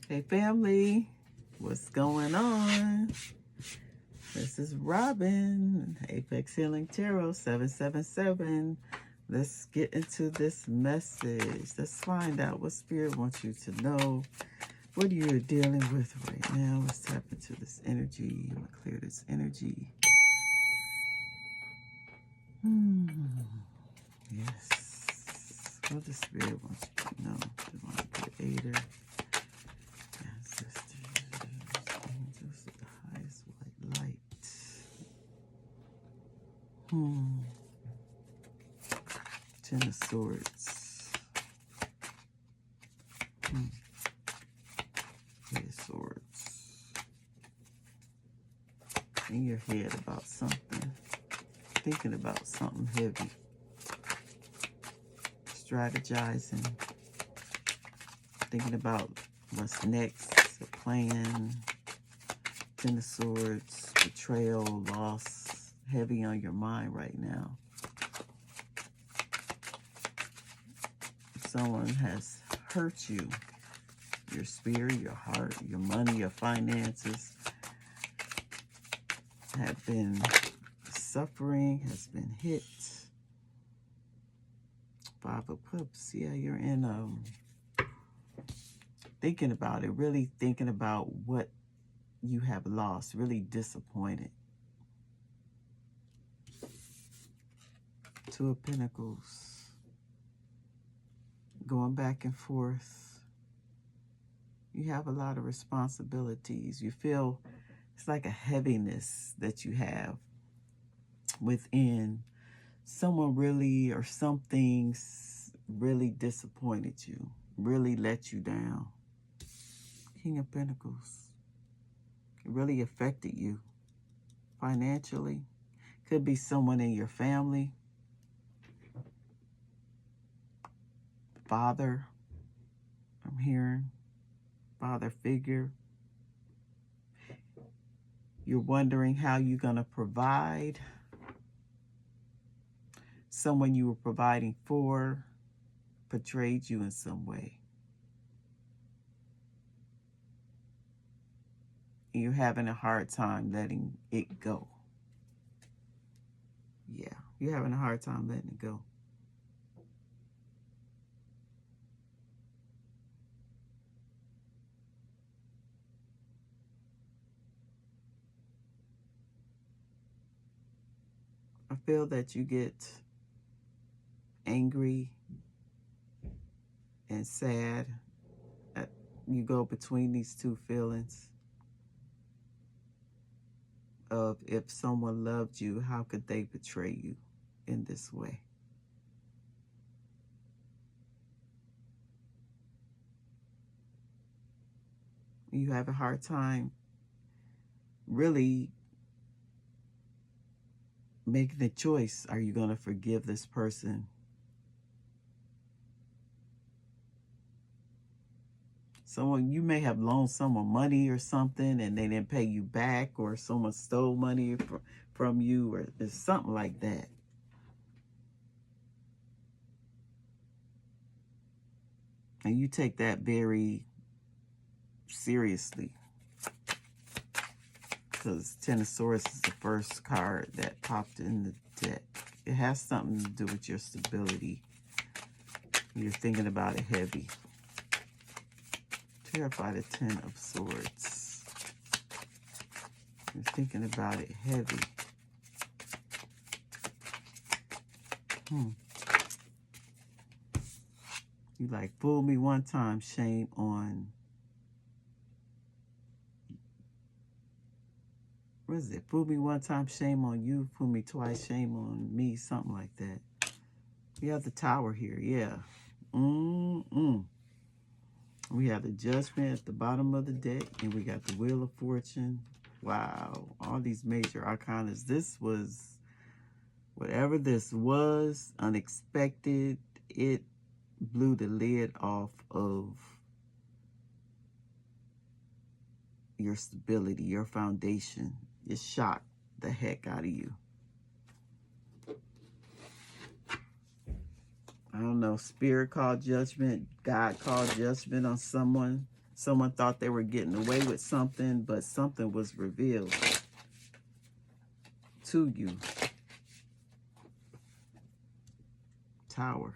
Hey family, what's going on? This is Robin, Apex Healing Tarot 777. Let's get into this message. Let's find out what Spirit wants you to know, what you're dealing with right now. Let's tap into this energy. I'm going to clear this energy. Yes. What the Spirit wants you to know. Divine Creator. Ancestors, angels of the highest white light. Ten of Swords. Eight of Swords. In your head about something. Thinking about something heavy. Strategizing. Thinking about what's next. A plan. Ten of Swords. Betrayal. Loss. Heavy on your mind right now. Someone has hurt you. Your spirit, your heart, your money, your finances have been suffering, has been hit. Five of Cups. Yeah, you're in thinking about it, really thinking about what you have lost, really disappointed. Two of Pentacles. Going back and forth. You have a lot of responsibilities. You feel it's like a heaviness that you have within. Someone really or something really disappointed you, really let you down. King of Pentacles. It really affected you financially. Could be someone in your family. Father, I'm hearing. Father figure. You're wondering how you're going to provide. Someone you were providing for betrayed you in some way. And you're having a hard time letting it go. Yeah, you're having a hard time letting it go. I feel that you get angry and sad. You go between these two feelings of if someone loved you, how could they betray you in this way? You have a hard time really making the choice. Are you going to forgive this person? Someone, you may have loaned someone money or something and they didn't pay you back, or someone stole money from you, or there's something like that. And you take that very seriously. Because Ten of Swords is the first card that popped in the deck. It has something to do with your stability. You're thinking about it heavy. Terrified of Ten of Swords. You're thinking about it heavy. You like, fool me one time, shame on... What is it? Fool me one time, shame on you. Fool me twice, shame on me. Something like that. We have the Tower here. Yeah. We have the Judgment at the bottom of the deck. And we got the Wheel of Fortune. Wow. All these major arcanas. This was, whatever this was, unexpected. It blew the lid off of your stability, your foundation. It shocked the heck out of you. I don't know, Spirit called judgment, God called judgment on someone. Someone thought they were getting away with something, but something was revealed to you. Tower.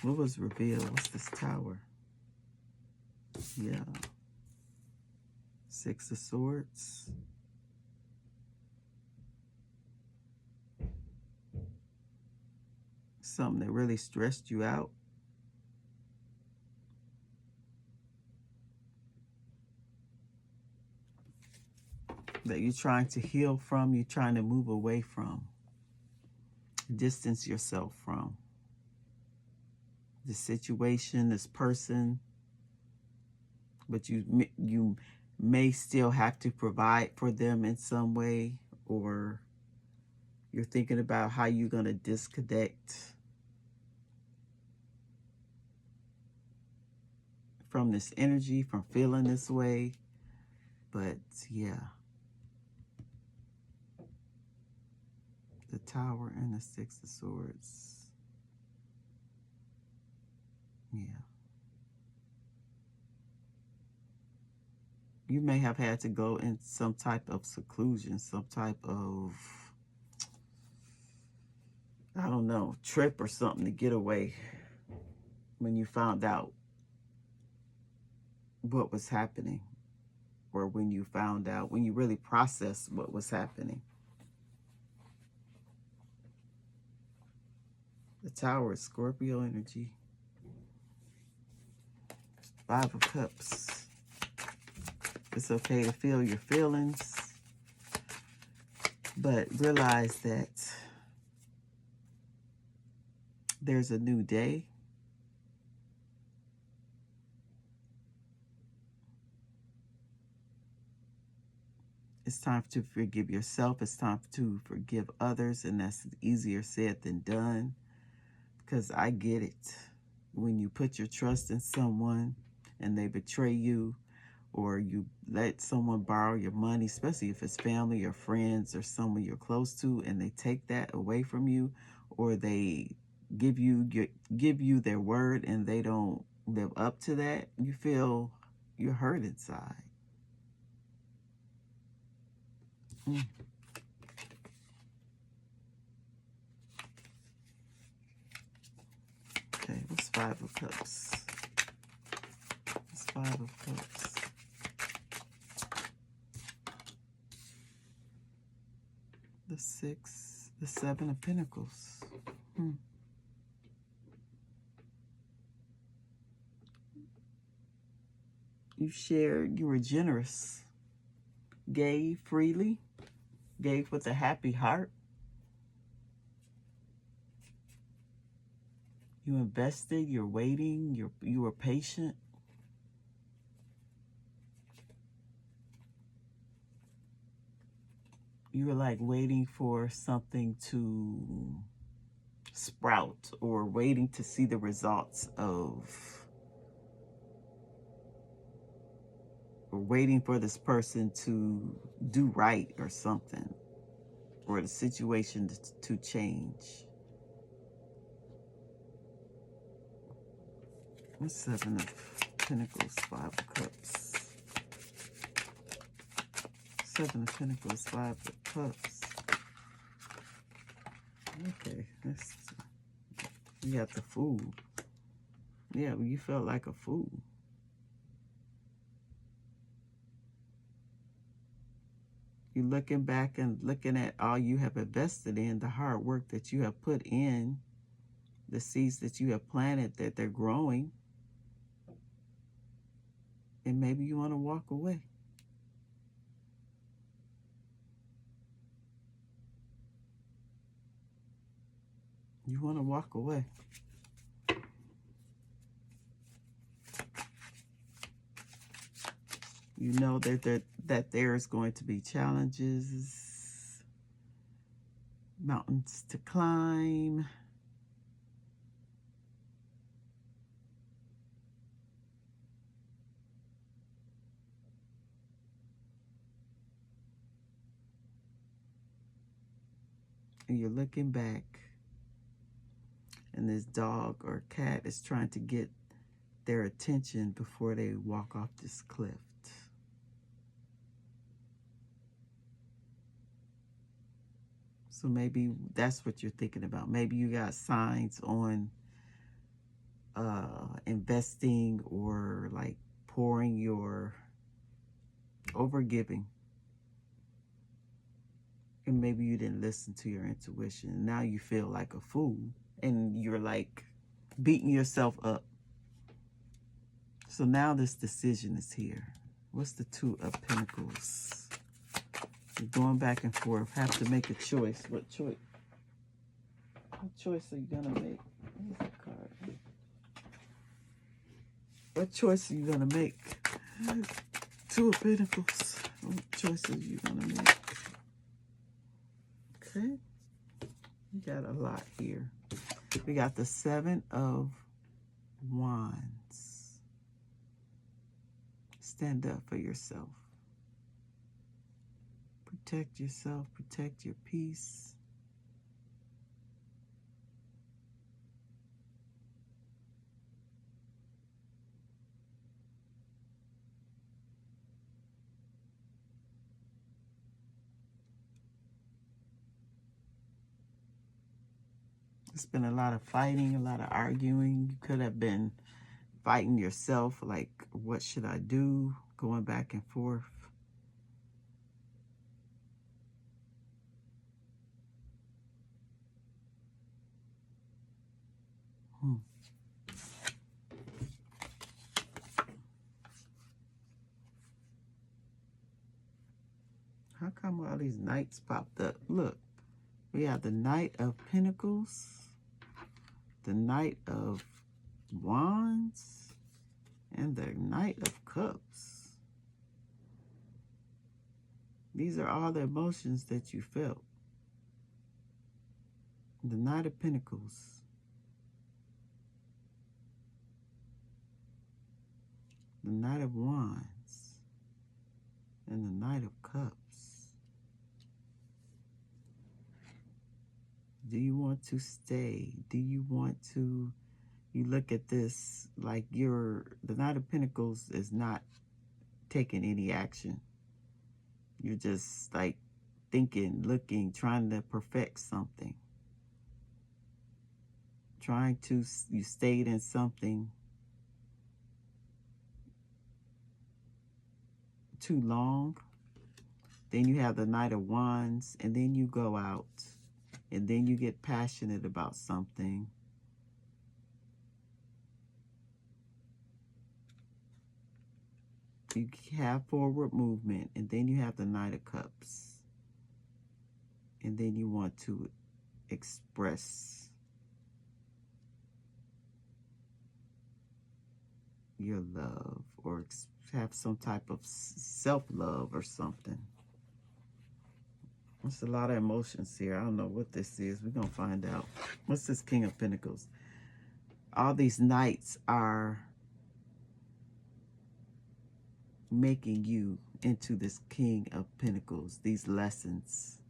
What was revealed? What's this tower? Yeah. Six of Swords. Something that really stressed you out. That you're trying to heal from, you're trying to move away from. Distance yourself from. This situation, this person. But you may still have to provide for them in some way, or you're thinking about how you're going to disconnect from this energy, from feeling this way. But yeah, the Tower and the Six of Swords. Yeah. You may have had to go in some type of seclusion, some type of, I don't know, trip or something to get away when you found out what was happening, or when you found out, when you really processed what was happening. The Tower is Scorpio energy. Five of Cups. It's okay to feel your feelings, but realize that there's a new day. It's time to forgive yourself. It's time to forgive others, and that's easier said than done, because I get it. When you put your trust in someone and they betray you, or you let someone borrow your money, especially if it's family or friends or someone you're close to, and they take that away from you, or they give you their word and they don't live up to that, you feel you're hurt inside. Okay, what's Five of Cups? What's Five of Cups? The Six, the Seven of Pentacles. You shared, you were generous, gave freely, gave with a happy heart. You invested, you're waiting, you were patient. You were like waiting for something to sprout, or waiting to see the results of, or waiting for this person to do right or something, or the situation to change. What's Seven of Pentacles, Five of Cups? Seven of Pentacles, Five of Cups. Okay, you got the Fool. Yeah, well, you felt like a fool. You're looking back and looking at all you have invested in, the hard work that you have put in, the seeds that you have planted, that they're growing. And maybe you want to walk away. You want to walk away. You know that there is going to be challenges, mountains to climb. And you're looking back And this dog or cat is trying to get their attention before they walk off this cliff. So maybe that's what you're thinking about. Maybe you got signs on investing or like pouring your overgiving. And maybe you didn't listen to your intuition. Now you feel like a fool and you're like beating yourself up. So now this decision is here. What's the Two of Pentacles? You're going back and forth. Have to make a choice. What choice? What choice are you gonna make? Where's the card? What choice are you gonna make? Two of Pentacles. What choice are you gonna make? Okay. We got a lot here. We got the Seven of Wands. Stand up for yourself. Protect yourself. Protect your peace. It's been a lot of fighting, a lot of arguing. You could have been fighting yourself, like, what should I do? Going back and forth. How come all these knights popped up? Look, we have the Knight of Pentacles, the Knight of Wands, and the Knight of Cups. These are all the emotions that you felt. The Knight of Pentacles, the Knight of Wands, and the Knight of Cups. Do you want to stay? Do you want to, you look at this like the Knight of Pentacles is not taking any action. You're just like thinking, looking, trying to perfect something. You stayed in something too long. Then you have the Knight of Wands, and then you go out. And then you get passionate about something. You have forward movement, and then you have the Knight of Cups. And then you want to express your love or have some type of self-love or something. There's a lot of emotions here. I don't know what this is. We're going to find out. What's this King of Pentacles? All these knights are making you into this King of Pentacles. These lessons.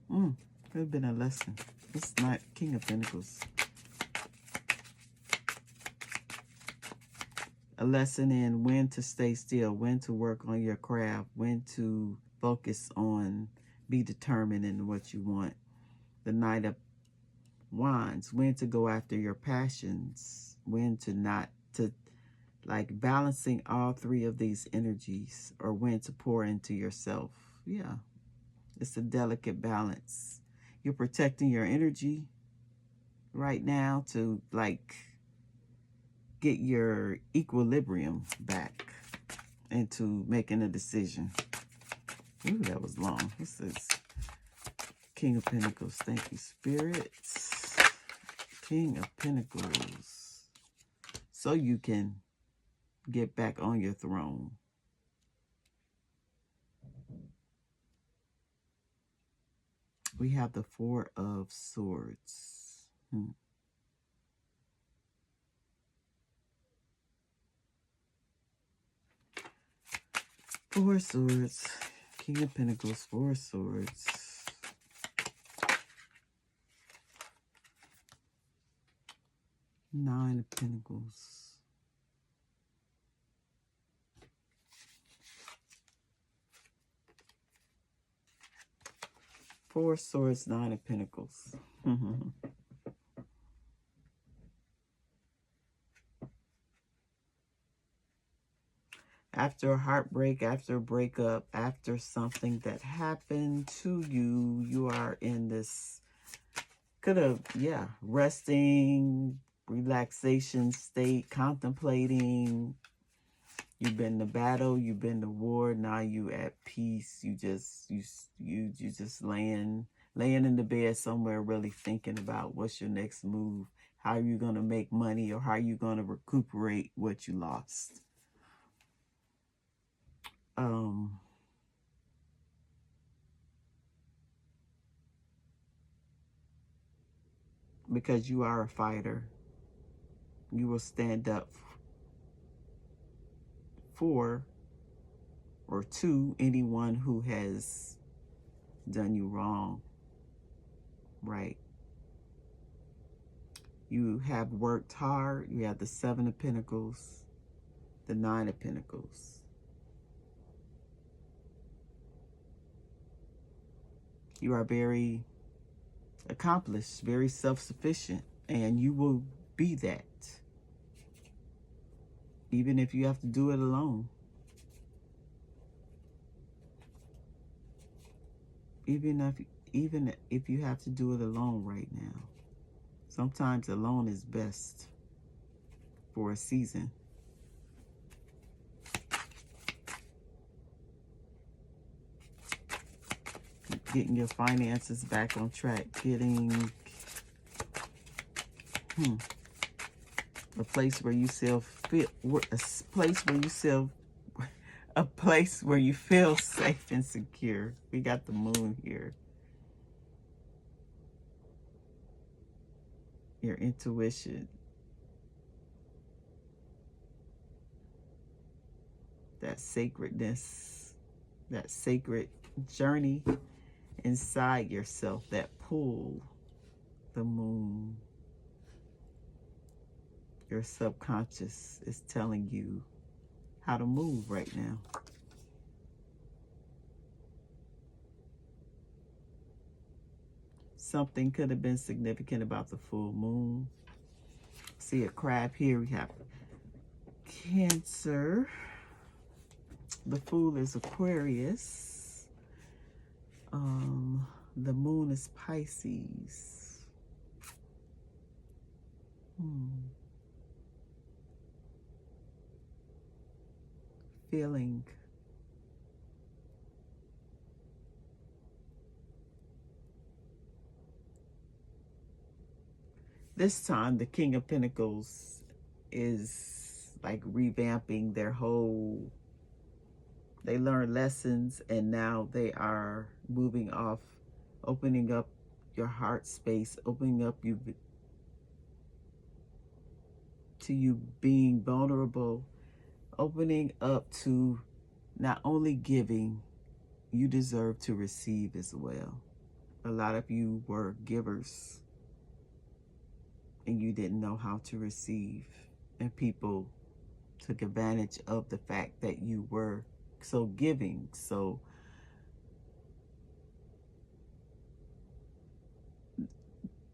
Could have been a lesson. This Knight, King of Pentacles. A lesson in when to stay still, when to work on your craft, when to focus on, be determined in what you want. The Knight of Wands, when to go after your passions, when to not, like balancing all three of these energies, or when to pour into yourself. Yeah, it's a delicate balance. You're protecting your energy right now to like get your equilibrium back into making a decision. Ooh, that was long. This is King of Pentacles. Thank you, spirits. King of Pentacles. So you can get back on your throne. We have the Four of Swords. Four Swords. King of Pentacles, Four Swords. Nine of Pentacles. Four of Swords, Nine of Pentacles. After a heartbreak, after a breakup, after something that happened to you, you are in this, resting, relaxation state, contemplating. You've been to battle, you've been to war, now you at peace. You just laying in the bed somewhere, really thinking about what's your next move, how are you going to make money, or how are you going to recuperate what you lost. Because you are a fighter, you will stand up for or to anyone who has done you wrong, right? You have worked hard. You have the Seven of Pentacles, the Nine of Pentacles. You are very accomplished, very self-sufficient, and you will be that, even if you have to do it alone. Even if you have to do it alone right now. Sometimes alone is best for a season. Getting your finances back on track. Getting a place where you feel safe and secure. We got the Moon here. Your intuition. That sacredness. That sacred journey inside yourself. That pull. The Moon. Your subconscious is telling you how to move right now. Something could have been significant about the full moon. See a crab here. We have Cancer. The Fool is Aquarius. The Moon is Pisces. Feeling. This time, the King of Pentacles is like revamping their whole, they learned lessons and now they are moving off, opening up your heart space, opening up you to you being vulnerable, opening up to not only giving, you deserve to receive as well. A lot of you were givers and you didn't know how to receive, and people took advantage of the fact that you were so giving. So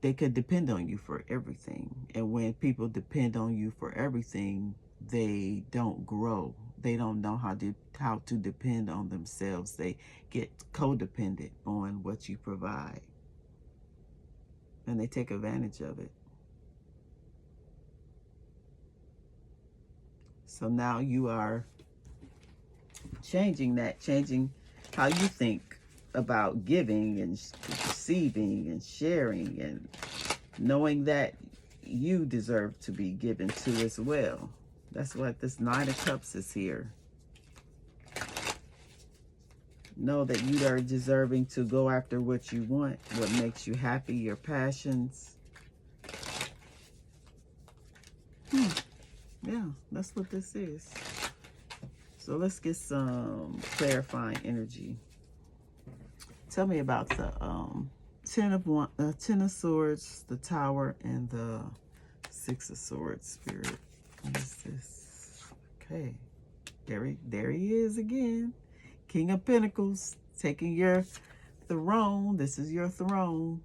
they could depend on you for everything, and when people depend on you for everything, they don't grow. They don't know how to depend on themselves. They get codependent on what you provide, and they take advantage of it. So now you are changing that, changing how you think about giving and receiving and sharing, and knowing that you deserve to be given to as well. That's what this Nine of Cups is here. Know that you are deserving to go after what you want, what makes you happy, your passions. Yeah, that's what this is. So let's get some clarifying energy. Tell me about the Ten of Swords, the Tower, and the Six of Swords, Spirit. What is this? Okay. There he is again. King of Pentacles, taking your throne. This is your throne.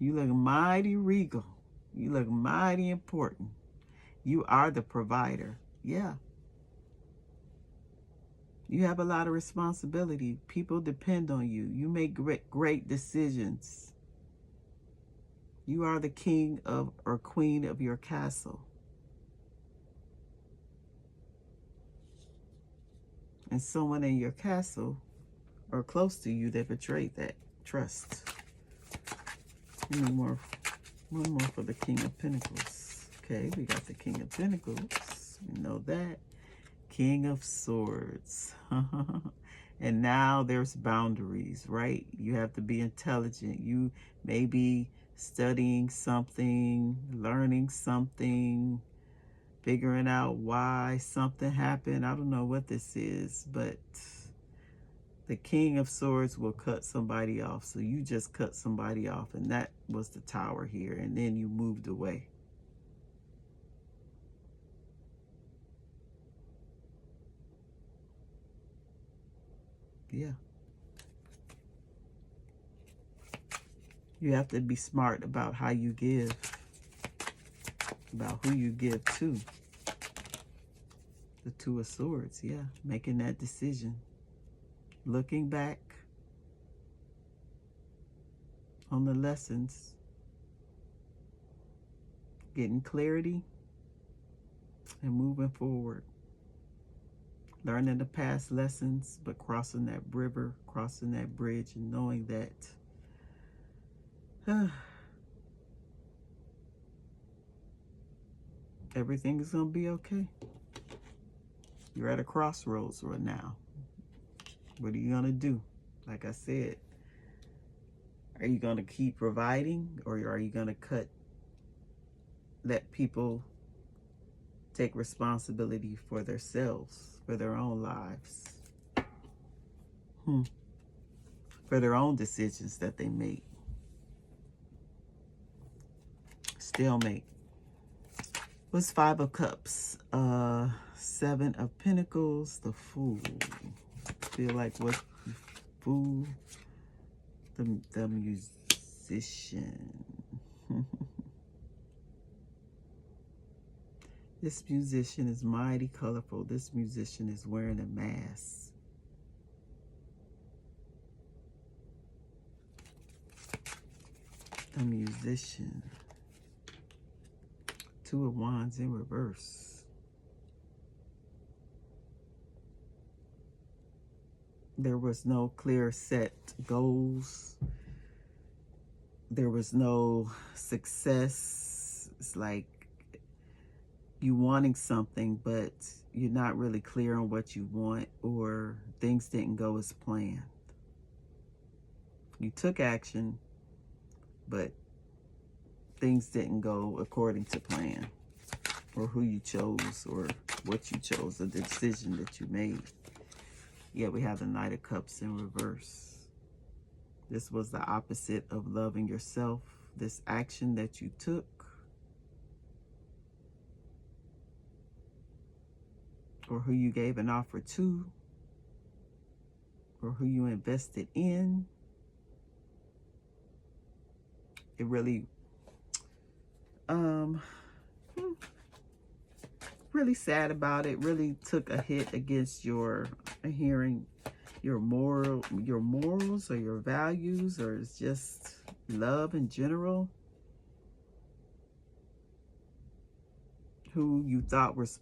You look mighty regal. You look mighty important. You are the provider. Yeah. You have a lot of responsibility. People depend on you. You make great decisions. You are the king of or queen of your castle. And someone in your castle or close to you, they betrayed that trust. One more for the King of Pentacles. Okay, we got the King of Pentacles. We know that. King of Swords. And now there's boundaries, right? You have to be intelligent. You may be studying something, learning something, figuring out why something happened. I don't know what this is, but the King of Swords will cut somebody off. So you just cut somebody off, and that was the Tower here. And then you moved away. Yeah. You have to be smart about how you give, about who you give to. The Two of Swords, yeah. Making that decision. Looking back on the lessons. Getting clarity and moving forward. Learning the past lessons, but crossing that river, crossing that bridge, and knowing that everything is going to be okay. You're at a crossroads right now. What are you going to do? Like I said, are you going to keep providing, or are you going to let people take responsibility for themselves, for their own lives, for their own decisions that they made? Stalemate. What's Five of Cups? Seven of Pentacles, the Fool. Feel like what the Fool? The Musician. This musician is mighty colorful. This musician is wearing a mask. A musician. Two of Wands in reverse. There was no clear set goals. There was no success. It's like you wanting something, but you're not really clear on what you want, or things didn't go as planned. You took action, but things didn't go according to plan, or who you chose, or what you chose, the decision that you made. Yeah, we have the Knight of Cups in reverse. This was the opposite of loving yourself. This action that you took, or who you gave an offer to, or who you invested in, it really really sad about it. Really took a hit against your morals or your values, or it's just love in general. Who you thought was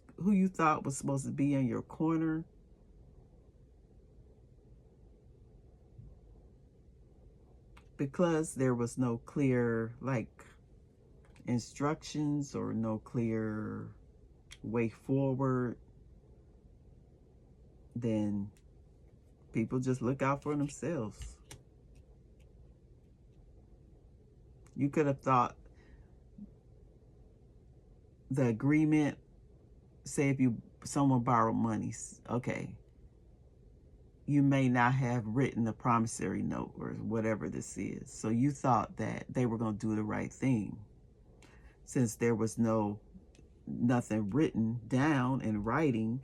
supposed to be in your corner, because there was no clear instructions or no clear way forward, then people just look out for themselves. You could have thought the agreement, say if someone borrowed money, okay, you may not have written a promissory note or whatever this is. So you thought that they were going to do the right thing. since there was nothing written down in writing,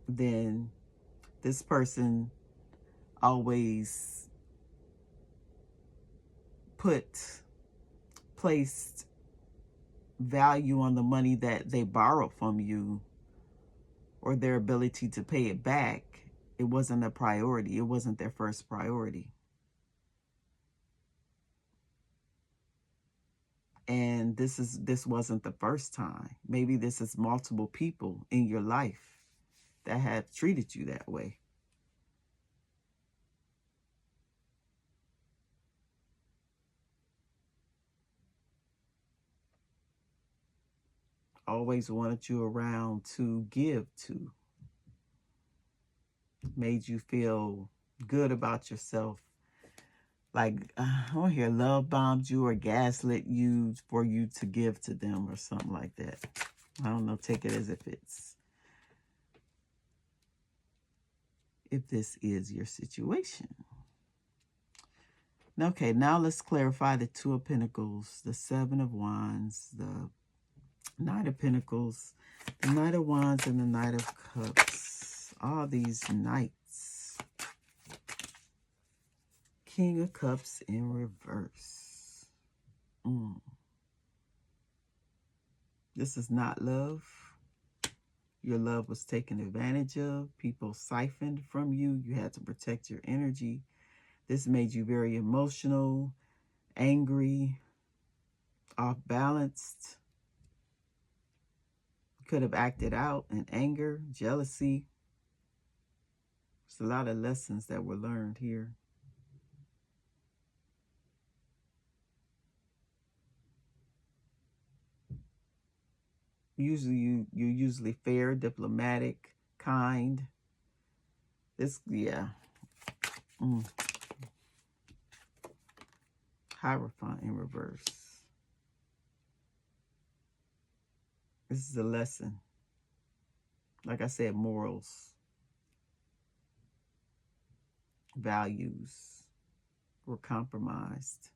then this person always placed value on the money that they borrowed from you, or their ability to pay it back. It wasn't a priority. It wasn't their first priority. And this wasn't the first time. Maybe this is multiple people in your life that have treated you that way. Always wanted you around to give to. Made you feel good about yourself. Like, I don't hear love bombed you or gaslit you for you to give to them or something like that. I don't know. Take it as if this is your situation. Okay, now let's clarify the Two of Pentacles, the Seven of Wands, the Knight of Pentacles, the Knight of Wands, and the Knight of Cups. All these knights. King of Cups in reverse. This is not love. Your love was taken advantage of. People siphoned from you. You had to protect your energy. This made you very emotional, angry, off-balanced. Could have acted out in anger, jealousy. There's a lot of lessons that were learned here. Usually you're usually fair, diplomatic, kind. Hierophant in reverse. This is a lesson. Like I said, morals, values were compromised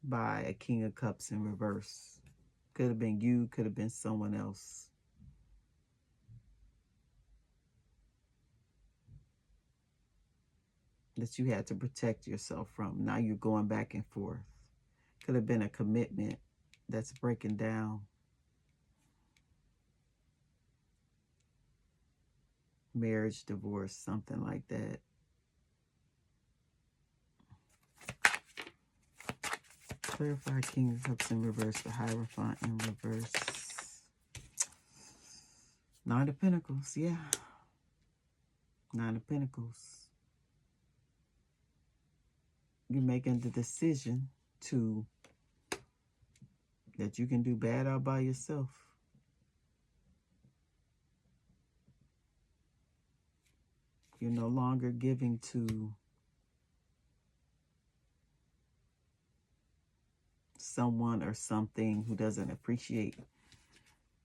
by a King of Cups in reverse. Could have been you, could have been someone else. That you had to protect yourself from. Now you're going back and forth. Could have been a commitment that's breaking down. Marriage, divorce, something like that. Clarify King of Cups in reverse, the Hierophant in reverse. Nine of Pentacles, yeah. Nine of Pentacles. You're making the decision that you can do bad all by yourself. You're no longer giving to someone or something who doesn't appreciate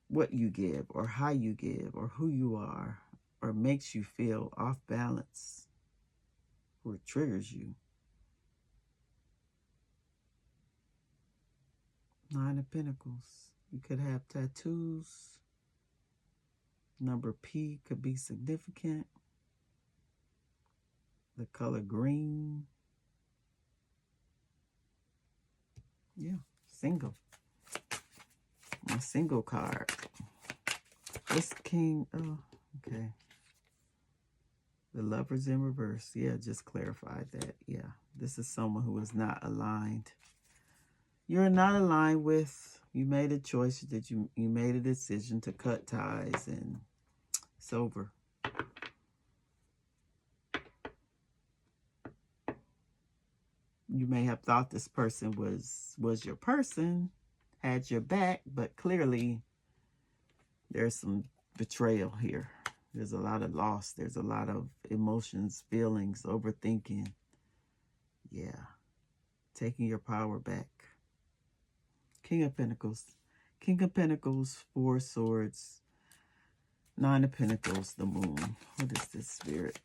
what you give or how you give or who you are, or makes you feel off balance or triggers you. Nine of Pentacles. You could have tattoos. Number P could be significant. The color green. Yeah, single. My single card. This King, oh, okay. The Lovers in reverse. Yeah, just clarified that. Yeah, this is someone who is not aligned. You're not aligned with. You made a choice that you made a decision to cut ties, and it's over. You may have thought this person was your person, had your back, but clearly there's some betrayal here. There's a lot of loss. There's a lot of emotions, feelings, overthinking. Yeah. Taking your power back. King of Pentacles. King of Pentacles, Four Swords. Nine of Pentacles, the Moon. What is this, Spirit?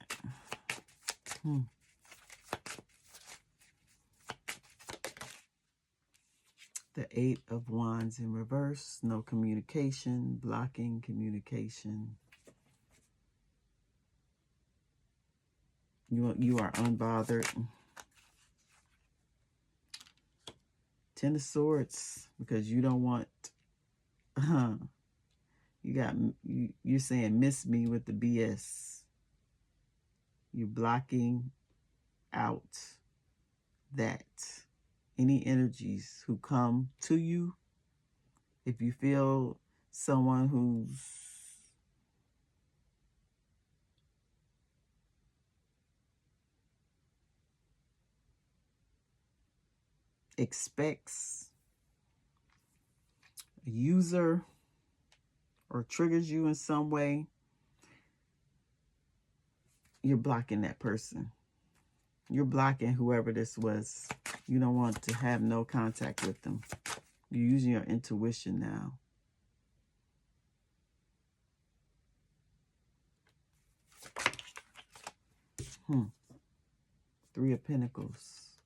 The 8 of Wands in reverse. No communication. Blocking communication. You are unbothered. 10 of Swords, because you don't want, you're saying miss me with the BS. You're blocking out that. Any energies who come to you, if you feel someone who's expects a user or triggers you in some way, you're blocking that person. You're blocking whoever this was. You don't want to have no contact with them. You're using your intuition now. Three of Pentacles.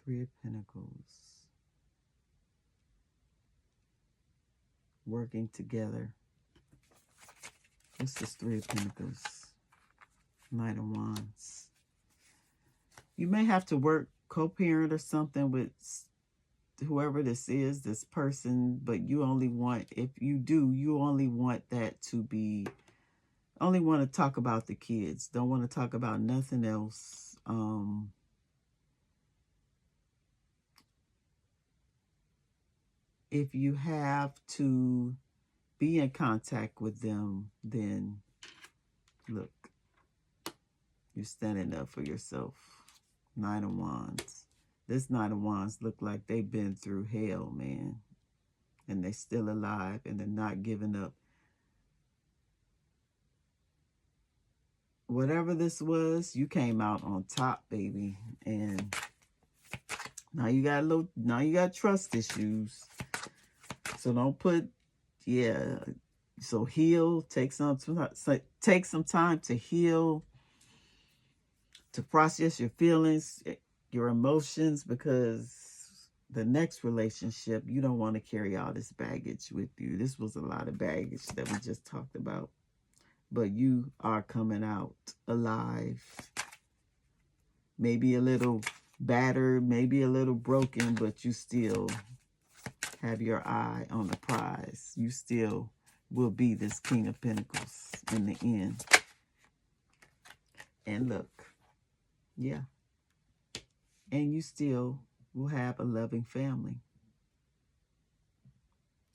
Three of Pentacles. Working together. What's this Three of Pentacles? Knight of Wands. You may have to work, co-parent or something with whoever this is, this person, but you only want, if you do, you only want that to be, only want to talk about the kids. Don't want to talk about nothing else. If you have to be in contact with them, then look, you're standing up for yourself. Nine of Wands. This Nine of Wands look like they've been through hell, man. And they're still alive and they're not giving up. Whatever this was, you came out on top, baby. And now you got trust issues. So don't put, yeah. So heal, take some time to heal, to process your feelings, your emotions, because the next relationship, you don't want to carry all this baggage with you. This was a lot of baggage that we just talked about. But you are coming out alive. Maybe a little battered, maybe a little broken, but you still have your eye on the prize. You still will be this King of Pentacles in the end. And look, yeah. And you still will have a loving family.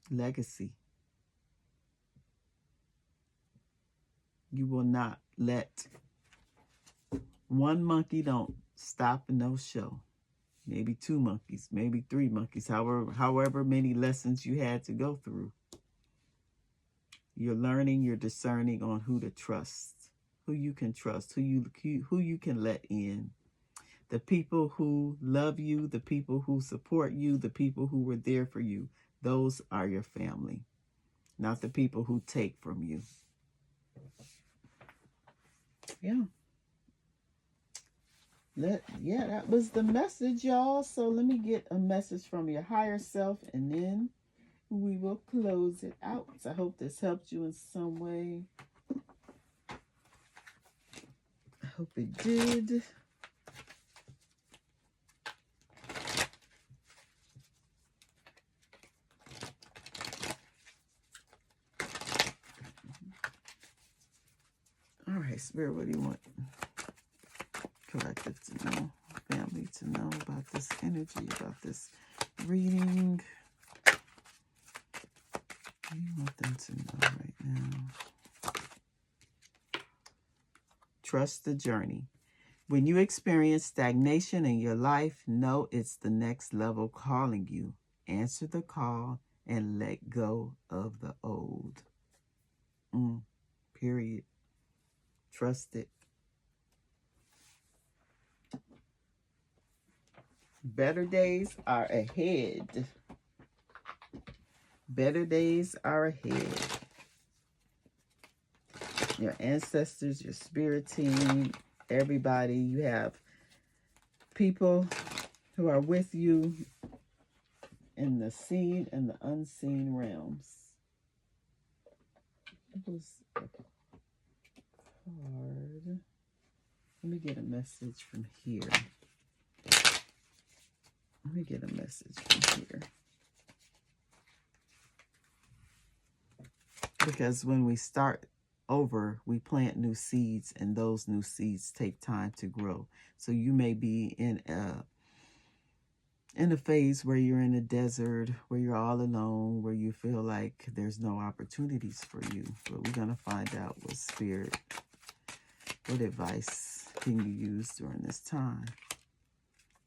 Legacy. You will not let one monkey don't stop no show. Maybe two monkeys, maybe three monkeys, however many lessons you had to go through. You're learning, you're discerning on who to trust, who you can trust, who you can let in. The people who love you, the people who support you, the people who were there for you, those are your family, not the people who take from you. Yeah. That was the message, y'all. So let me get a message from your higher self and then we will close it out. So I hope this helped you in some way. I hope it did. All right, Spirit, what do you want? Collective to know, family to know about this energy, about this reading. What do you want them to know right now? Trust the journey. When you experience stagnation in your life, know it's the next level calling you. Answer the call and let go of the old. Period. Trust it. Better days are ahead. Better days are ahead. Your ancestors, your spirit team, everybody. You have people who are with you in the seen and the unseen realms. It was a card. Let me get a message from here. Let me get a message from here. Because when we start over, we plant new seeds, and those new seeds take time to grow. So you may be in a phase where you're in a desert, where you're all alone, where you feel like there's no opportunities for you. But we're going to find out what spirit, what advice can you use during this time.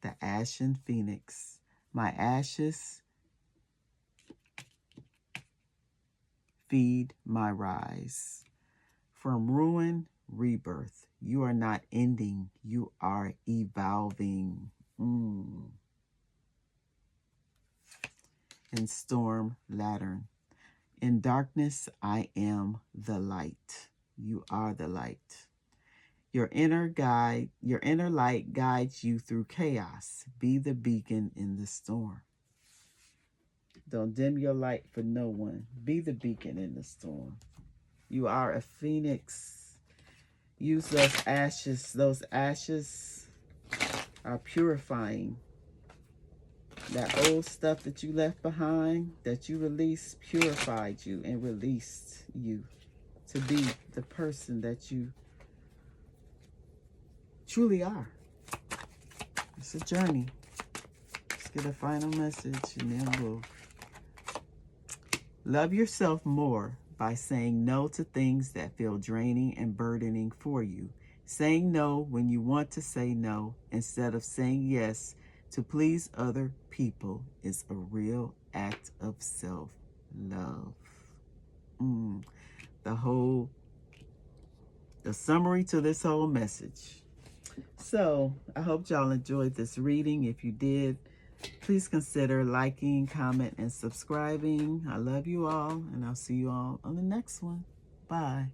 The Ashen Phoenix. My ashes feed my rise. From ruin, rebirth. You are not ending. You are evolving. And Storm Lantern. In darkness, I am the light. You are the light. Your inner light guides you through chaos. Be the beacon in the storm. Don't dim your light for no one. Be the beacon in the storm. You are a phoenix. Use those ashes. Those ashes are purifying. That old stuff that you left behind, that you released, purified you and released you to be the person that you truly are. It's a journey. Let's get a final message and then we'll love yourself more by saying no to things that feel draining and burdening for you. Saying no when you want to say no instead of saying yes to please other people is a real act of self-love. The summary to this whole message. So I hope y'all enjoyed this reading. If you did, please consider liking, comment, and subscribing. I love you all, and I'll see you all on the next one. Bye.